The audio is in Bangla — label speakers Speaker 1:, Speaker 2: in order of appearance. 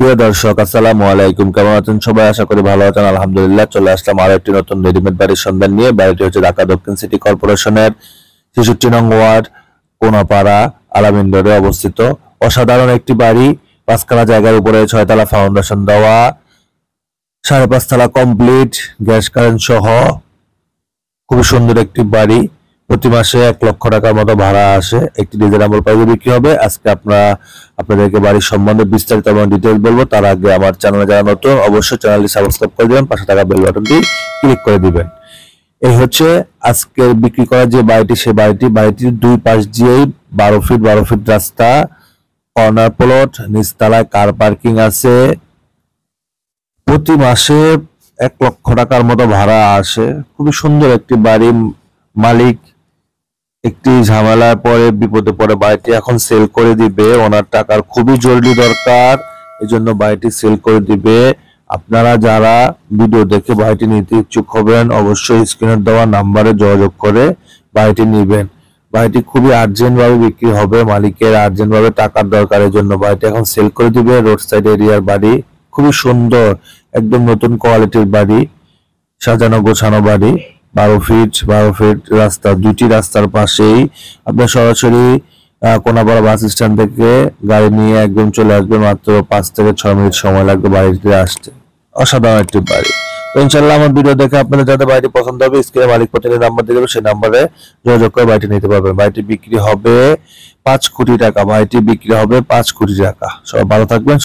Speaker 1: প্রিয় দর্শক, আসসালামু আলাইকুম। কেমন আছেন সবাই? আশা করি ভালো আছেন। আলহামদুলিল্লাহ, চলে আসলাম আরো একটি নতুন রেডিমেড বাড়ির সন্ধান নিয়ে। বাড়িটি হচ্ছে ঢাকা দক্ষিণ সিটি কর্পোরেশনের ৬৬ নং ওয়ার্ড, কোনাপাড়া, আলামিন রোডে অবস্থিত। অসাধারণ একটি বাড়ি, ৫ কাঠা জায়গার উপরে ৬ তলা ফাউন্ডেশন দেওয়া, ৫.৫ তলা কমপ্লিট, গ্যাস কারেন্ট সহ খুবই সুন্দর একটি বাড়ি। প্রতি মাসে ১ লক্ষ টাকার মতো ভাড়া আসে। একটি রিজনেবল প্রাইসে বিক্রি হবে। আজকে আপনাদেরকে বাড়ির সম্বন্ধে বিস্তারিত এবং ডিটেইলস বলবো। তার আগে আমার চ্যানেলে যারা নতুন, অবশ্যই চ্যানেলটি সাবস্ক্রাইব করে দিবেন, পাশে থাকা বেল বাটনটি ক্লিক করে দিবেন। এই হচ্ছে আজকে বিক্রি করা যে বাড়িটি, সেই বাড়িটির দুই পাশ দিয়েই ১২ ফিট রাস্তা, কর্নার প্লট, নিচতলায় কার পার্কিং আছে। প্রতি মাসে ১ লক্ষ টাকার মতো ভাড়া আসে। খুবই সুন্দর একটি বাড়ি। মালিক একটি ঝামেলার পরে, বিপদে পড়ে বাড়িটি এখন সেল করে দিবে। ওনার টাকার খুবই জরুরি দরকার, এজন্য বাড়িটি সেল করে দিবে। আপনারা যারা ভিডিও দেখে বাড়িটি নিতে ইচ্ছুক হবেন, অবশ্যই স্ক্রিনে দেওয়া নাম্বারে যোগাযোগ করে বাড়িটি নেবেন। বাড়িটি খুবই আর্জেন্ট ভাবে বিক্রি হবে। মালিকের আর্জেন্ট ভাবে টাকার দরকারের জন্য বাড়িটি এখন সেল করে দিবে। রোড সাইড এরিয়ার বাড়ি, খুবই সুন্দর, একদম নতুন কোয়ালিটির বাড়ি, সাজানো গোছানো বাড়ি। ১২ ফিট রাস্তা, দুইটি রাস্তার পাশেই। আপনার সরাসরি কোনাপাড়া বাস স্ট্যান্ড থেকে গাড়ি নিয়ে একদম চলে আসবে। মাত্র ৫ থেকে ৬ মিনিট সময় লাগবে বাড়িতে আসতে। অসাধারণ একটি বাড়ি। তো ইনশাল্লাহ আমার ভিডিও দেখে আপনাদের যাদের বাড়িটি পছন্দ হবে, স্ক্রিনে মালিক পছন্দের নাম্বার দিয়ে দেবে, সেই নাম্বারে যোগাযোগ করে বাড়িটি নিতে পারবেন। বাড়িটি বিক্রি হবে ৫ কোটি টাকা। বাড়িটি বিক্রি হবে ৫ কোটি টাকা। সবাই ভালো থাকবেন।